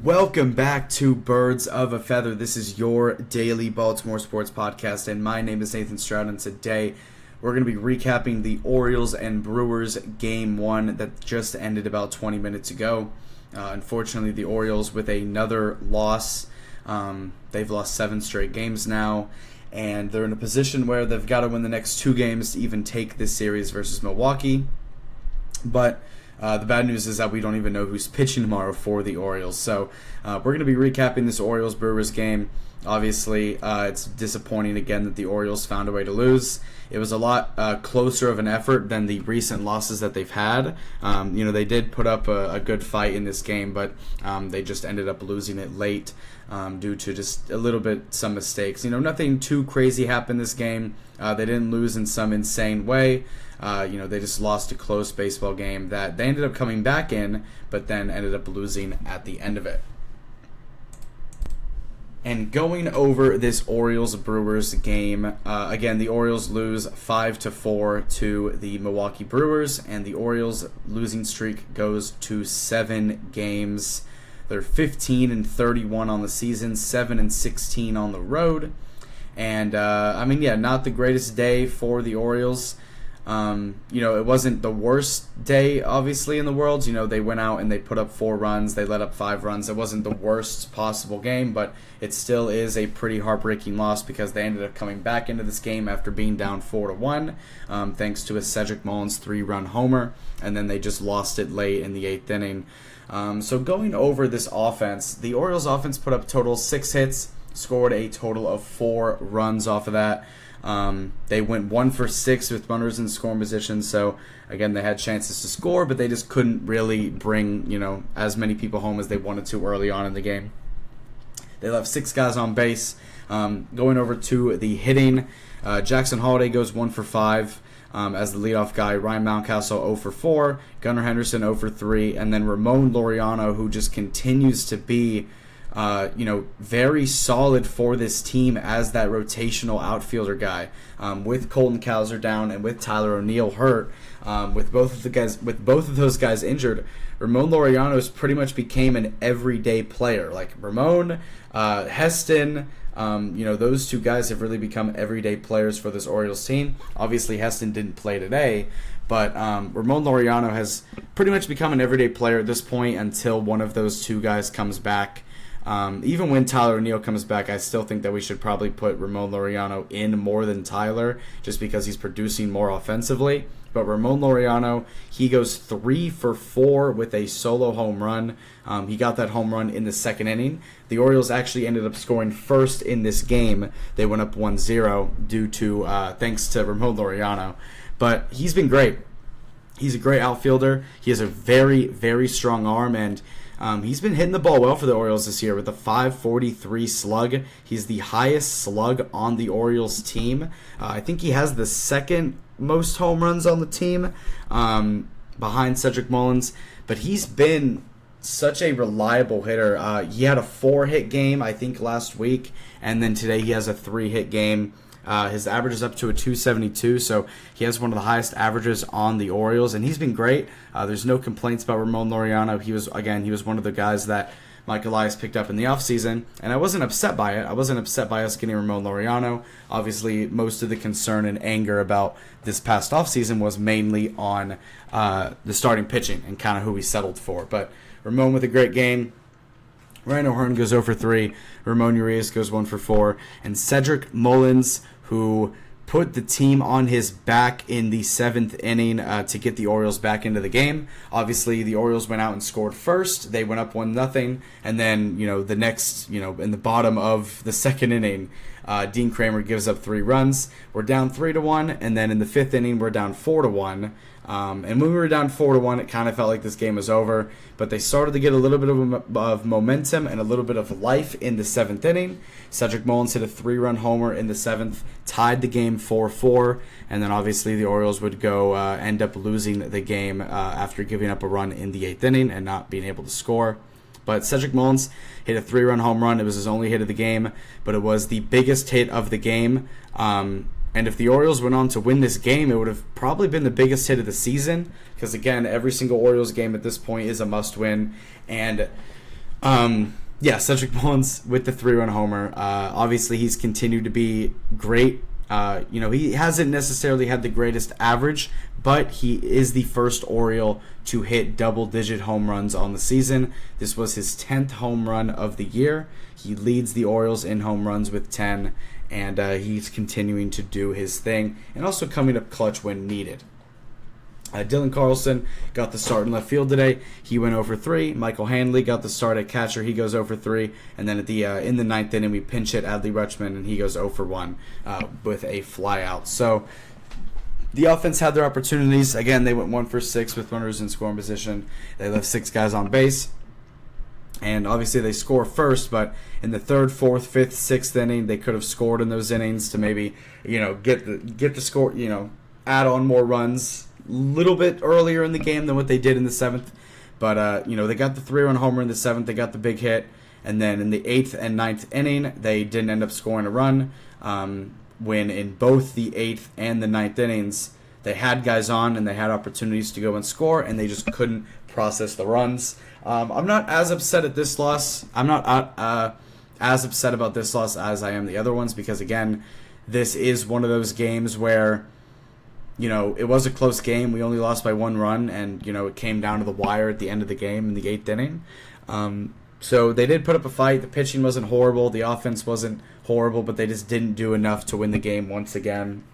Welcome back to Birds of a Feather. This is your daily Baltimore sports podcast, and my name is Nathan Stroud, and today we're going to be recapping the Orioles and Brewers Game 1 that just ended about 20 minutes ago. Unfortunately, the Orioles with another loss. They've lost 7 straight games now, and they're in a position where they've got to win the next 2 games to even take this series versus Milwaukee. But the bad news is that we don't even know who's pitching tomorrow for the Orioles. So we're going to be recapping this Orioles-Brewers game. Obviously, it's disappointing again that the Orioles found a way to lose. It was a lot closer of an effort than the recent losses that they've had. They did put up a good fight in this game, but they just ended up losing it late due to just a little bit some mistakes. Nothing too crazy happened this game. They didn't lose in some insane way. They just lost a close baseball game that they ended up coming back in, but then ended up losing at the end of it. And going over this Orioles-Brewers game, again, the Orioles lose 5-4 to the Milwaukee Brewers, and the Orioles losing streak goes to 7 games. They're 15-31 on the season, 7-16 on the road. And, not the greatest day for the Orioles. It wasn't the worst day, obviously, in the world. They went out and they put up 4 runs. They let up 5 runs. It wasn't the worst possible game, but it still is a pretty heartbreaking loss because they ended up coming back into this game after being down 4-1, thanks to a Cedric Mullins 3-run homer, and then they just lost it late in the 8th inning. So going over this offense, the Orioles offense put up total 6 hits, scored a total of 4 runs off of that. They went 1 for 6 with runners in scoring position, so again, they had chances to score, but they just couldn't really bring, as many people home as they wanted to early on in the game. They left 6 guys on base. Going over to the hitting, Jackson Holliday goes 1 for 5 as the leadoff guy. Ryan Mountcastle 0 for 4, Gunnar Henderson 0 for 3, and then Ramon Laureano, who just continues to be very solid for this team as that rotational outfielder guy. With Colton Cowser down and with Tyler O'Neill hurt, with both of those guys injured, Ramon Laureano pretty much became an everyday player. Like Ramon, Heston, those 2 guys have really become everyday players for this Orioles team. Obviously, Heston didn't play today, but Ramon Laureano has pretty much become an everyday player at this point until one of those 2 guys comes back. Even when Tyler O'Neill comes back, I still think that we should probably put Ramon Laureano in more than Tyler just because he's producing more offensively. But Ramon Laureano, he goes 3 for 4 with a solo home run. He got that home run in the 2nd inning. The Orioles actually ended up scoring first in this game. They went up 1-0 due to thanks to Ramon Laureano. But he's been great. He's a great outfielder. He has a very, very strong arm, and he's been hitting the ball well for the Orioles this year with a .543 slug. He's the highest slug on the Orioles team. I think he has the 2nd most home runs on the team behind Cedric Mullins. But he's been such a reliable hitter. He had a 4-hit game, I think, last week, and then today he has a 3-hit game. His average is up to a .272, so he has one of the highest averages on the Orioles, and he's been great. There's no complaints about Ramon Laureano. He was one of the guys that Mike Elias picked up in the offseason, and I wasn't upset by it. I wasn't upset by us getting Ramon Laureano. Obviously, most of the concern and anger about this past offseason was mainly on the starting pitching and kind of who we settled for. But Ramon with a great game. Ryan O'Hearn goes 0 for 3. Ramon Urias goes 1 for 4. And Cedric Mullins, who put the team on his back in the 7th inning to get the Orioles back into the game. Obviously, the Orioles went out and scored first. They went up 1-0. And then, the next, in the bottom of the 2nd inning, Dean Kramer gives up 3 runs. We're down 3-1. And then in the 5th inning, we're down 4-1. And when we were down 4-1, it kind of felt like this game was over. But they started to get a little bit of momentum and a little bit of life in the 7th inning. Cedric Mullins hit a 3-run homer in the 7th, tied the game 4-4. And then obviously the Orioles would go end up losing the game after giving up a run in the 8th inning and not being able to score. But Cedric Mullins hit a 3-run home run. It was his only hit of the game, but it was the biggest hit of the game. And if the Orioles went on to win this game, it would have probably been the biggest hit of the season because, again, every single Orioles game at this point is a must-win. And Yeah, Cedric Mullins with the 3-run homer. Obviously, he's continued to be great. He hasn't necessarily had the greatest average, but he is the first Oriole to hit double-digit home runs on the season. This was his 10th home run of the year. He leads the Orioles in home runs with 10, and he's continuing to do his thing, and also coming up clutch when needed. Dylan Carlson got the start in left field today. He went over 3. Michael Hanley got the start at catcher. He goes over 3. And then at the in the ninth inning, we pinch hit Adley Rutschman, and he goes 0 for 1 with a flyout. So the offense had their opportunities. Again, they went 1 for 6 with runners in scoring position. They left 6 guys on base. And obviously they score first, but in the 3rd, 4th, 5th, 6th inning, they could have scored in those innings to maybe, get the score, add on more runs little bit earlier in the game than what they did in the 7th. But, they got the 3-run homer in the 7th. They got the big hit. And then in the 8th and 9th inning, they didn't end up scoring a run. When in both the 8th and the 9th innings, they had guys on and they had opportunities to go and score, and they just couldn't process the runs. I'm not as upset at this loss. I'm not as upset about this loss as I am the other ones because, again, this is one of those games where it was a close game. We only lost by 1 run, and, it came down to the wire at the end of the game in the 8th inning. So they did put up a fight. The pitching wasn't horrible. The offense wasn't horrible, but they just didn't do enough to win the game once again.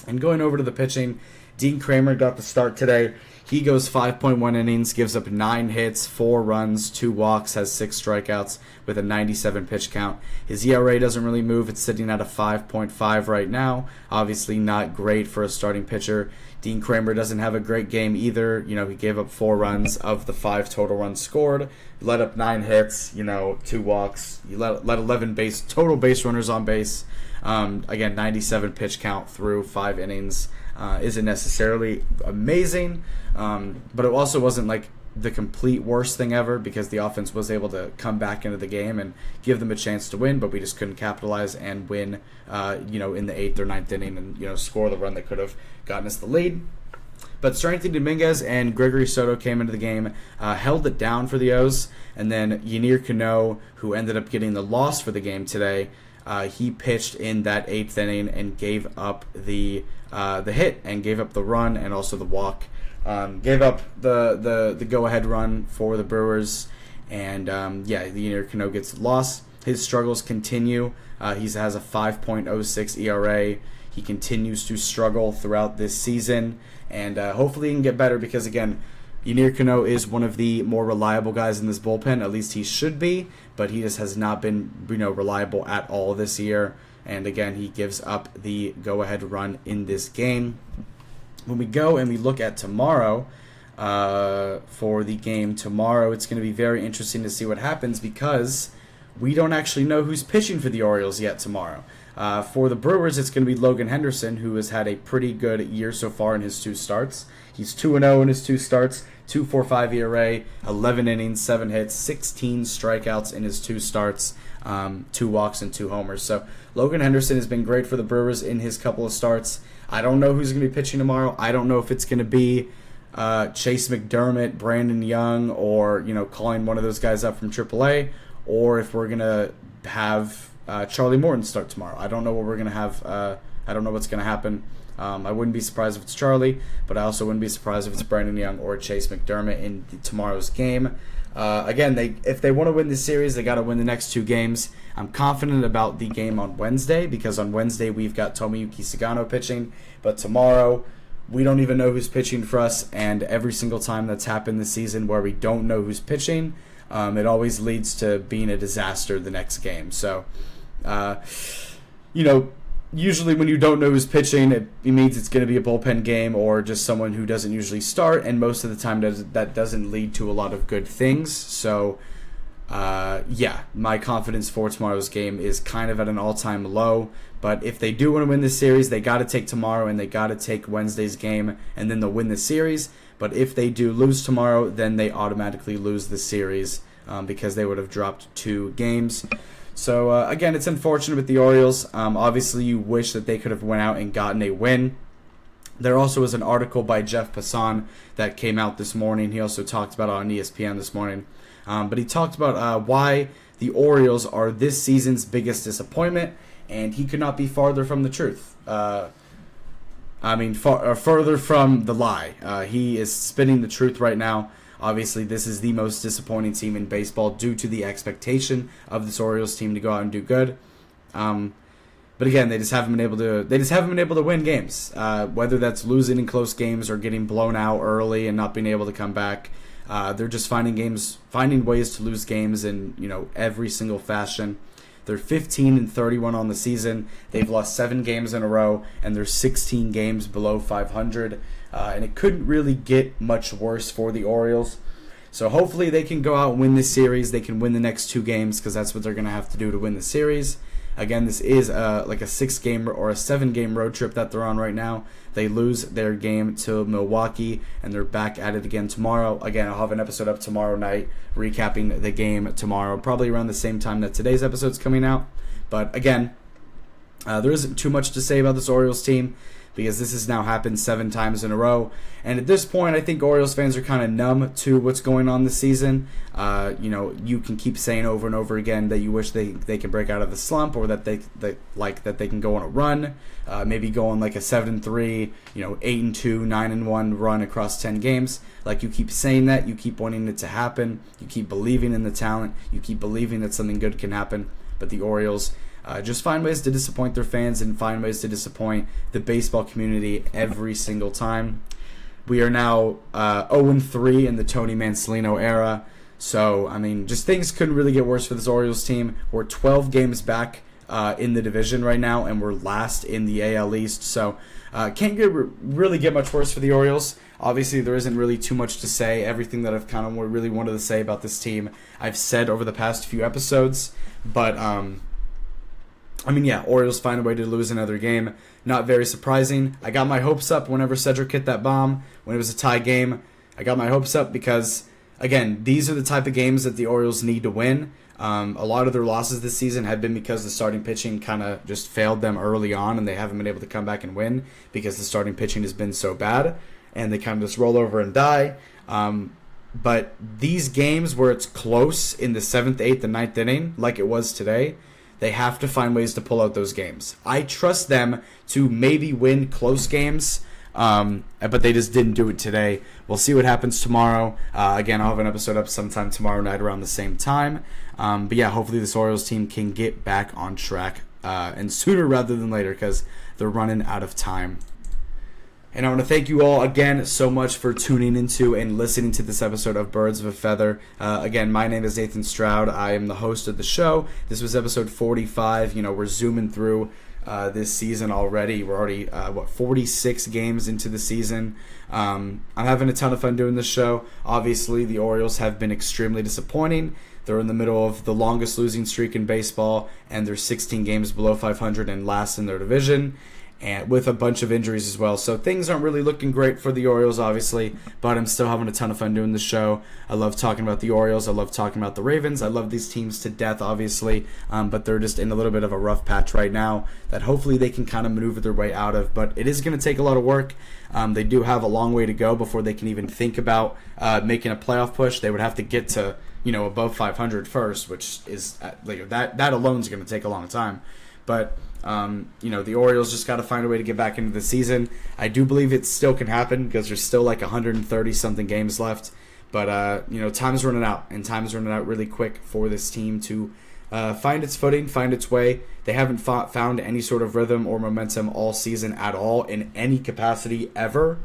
And going over to the pitching, Dean Kramer got the start today. He goes 5.1 innings, gives up 9 hits, 4 runs, 2 walks, has 6 strikeouts with a 97 pitch count. His ERA doesn't really move. It's sitting at a 5.5 right now. Obviously not great for a starting pitcher. Dean Kramer doesn't have a great game either. He gave up 4 runs of the 5 total runs scored. Let up 9 hits, 2 walks. He let 11 total base runners on base. Again, 97 pitch count through 5 innings. Isn't necessarily amazing, but it also wasn't like the complete worst thing ever because the offense was able to come back into the game and give them a chance to win, but we just couldn't capitalize and win, in the 8th or 9th inning and, score the run that could have gotten us the lead. But Seranthony Dominguez and Gregory Soto came into the game, held it down for the O's, and then Yennier Cano, who ended up getting the loss for the game today, he pitched in that 8th inning and gave up the hit and gave up the run and also the walk. Gave up the go-ahead run for the Brewers, and Yennier Cano gets the loss. His struggles continue. He has a 5.06 ERA. He continues to struggle throughout this season, and hopefully he can get better because, again, Yennier Cano is one of the more reliable guys in this bullpen. At least he should be, but he just has not been reliable at all this year. And again, he gives up the go-ahead run in this game. When we go and we look at tomorrow, for the game tomorrow, it's going to be very interesting to see what happens because we don't actually know who's pitching for the Orioles yet tomorrow. For the Brewers, it's going to be Logan Henderson, who has had a pretty good year so far in his 2 starts. He's 2-0 in his 2 starts, 2.45 ERA, 11 innings, 7 hits, 16 strikeouts in his 2 starts, 2 walks and 2 homers. So Logan Henderson has been great for the Brewers in his couple of starts. I don't know who's going to be pitching tomorrow. I don't know if it's going to be Chase McDermott, Brandon Young, or calling one of those guys up from AAA, or if we're going to have Charlie Morton start tomorrow. I don't know what we're going to have. I don't know what's going to happen. I wouldn't be surprised if it's Charlie, but I also wouldn't be surprised if it's Brandon Young or Chase McDermott in tomorrow's game. Again, if they want to win this series, they got to win the next 2 games. I'm confident about the game on Wednesday because on Wednesday we've got Tomoyuki Sagano pitching, but tomorrow we don't even know who's pitching for us, and every single time that's happened this season where we don't know who's pitching, it always leads to being a disaster the next game. So, usually when you don't know who's pitching, it means it's going to be a bullpen game or just someone who doesn't usually start, and most of the time that doesn't lead to a lot of good things. So, my confidence for tomorrow's game is kind of at an all-time low, but if they do want to win this series, they got to take tomorrow and they got to take Wednesday's game, and then they'll win the series. But if they do lose tomorrow, then they automatically lose the series because they would have dropped 2 games. So, again, it's unfortunate with the Orioles. Obviously, you wish that they could have went out and gotten a win. There also was an article by Jeff Passan that came out this morning. He also talked about it on ESPN this morning. But he talked about why the Orioles are this season's biggest disappointment, and he could not be farther from the truth. Further from the lie. He is spinning the truth right now. Obviously, this is the most disappointing team in baseball due to the expectation of this Orioles team to go out and do good. But again, they just haven't been able to win games. Whether that's losing in close games or getting blown out early and not being able to come back. They're just finding ways to lose games in every single fashion. They're 15-31 on the season. They've lost 7 games in a row, and they're 16 games below 500. And it couldn't really get much worse for the Orioles. So hopefully they can go out and win this series. They can win the next 2 games because that's what they're going to have to do to win the series. Again, this is like a 6-game or a 7-game road trip that they're on right now. They lose their game to Milwaukee, and they're back at it again tomorrow. Again, I'll have an episode up tomorrow night recapping the game tomorrow, probably around the same time that today's episode's coming out. But again, there isn't too much to say about this Orioles team, because this has now happened 7 times in a row. And at this point, I think Orioles fans are kind of numb to what's going on this season. You can keep saying over and over again that you wish they can break out of the slump, or that they can go on a run, maybe go on like a 7-3, 8-2, 9-1 run across 10 games. Like, you keep saying that, you keep wanting it to happen, you keep believing in the talent, you keep believing that something good can happen. But the Orioles just find ways to disappoint their fans and find ways to disappoint the baseball community every single time. We are now 0-3 in the Tony Mansolino era. So, just things couldn't really get worse for this Orioles team. We're 12 games back in the division right now, and we're last in the AL East. So, can't really get much worse for the Orioles. Obviously, there isn't really too much to say. Everything that I've kind of really wanted to say about this team, I've said over the past few episodes. But, Orioles find a way to lose another game. Not very surprising. I got my hopes up whenever Cedric hit that bomb, when it was a tie game. I got my hopes up because, again, these are the type of games that the Orioles need to win. A lot of their losses this season have been because the starting pitching kind of just failed them early on, and they haven't been able to come back and win because the starting pitching has been so bad, and they kind of just roll over and die. But these games where it's close in the 7th, 8th, and 9th inning, like it was today, they have to find ways to pull out those games. I trust them to maybe win close games, but they just didn't do it today. We'll see what happens tomorrow. Again, I'll have an episode up sometime tomorrow night around the same time. Hopefully this Orioles team can get back on track, and sooner rather than later, because they're running out of time. And I want to thank you all again so much for tuning into and listening to this episode of Birds of a Feather. Again, my name is Nathan Stroud. I am the host of the show. This was episode 45. We're zooming through this season already. We're already, 46 games into the season. I'm having a ton of fun doing this show. Obviously, the Orioles have been extremely disappointing. They're in the middle of the longest losing streak in baseball, and they're 16 games below 500 and last in their division, and with a bunch of injuries as well. So things aren't really looking great for the Orioles, obviously, but I'm still having a ton of fun doing the show. I love talking about the Orioles. I love talking about the Ravens. I love these teams to death, obviously, but they're just in a little bit of a rough patch right now that hopefully they can kind of maneuver their way out of, but it is going to take a lot of work. They do have a long way to go before they can even think about making a playoff push. They would have to get to, above 500 first, which is, that alone is going to take a long time. But the Orioles just got to find a way to get back into the season. I do believe it still can happen because there's still like 130-something games left. But, time's running out, and time's running out really quick for this team to find its footing, find its way. They haven't found any sort of rhythm or momentum all season at all in any capacity ever.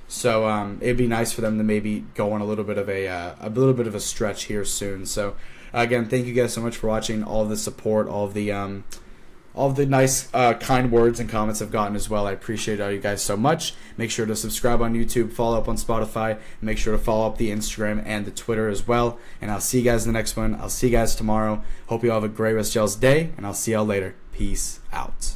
So it'd be nice for them to maybe go on a little bit of a stretch here soon. So again, thank you guys so much for watching. All of the support, all of the nice, kind words and comments I've gotten as well. I appreciate all you guys so much. Make sure to subscribe on YouTube, follow up on Spotify, and make sure to follow up the Instagram and the Twitter as well. And I'll see you guys in the next one. I'll see you guys tomorrow. Hope you all have a great rest of y'all's day, and I'll see y'all later. Peace out.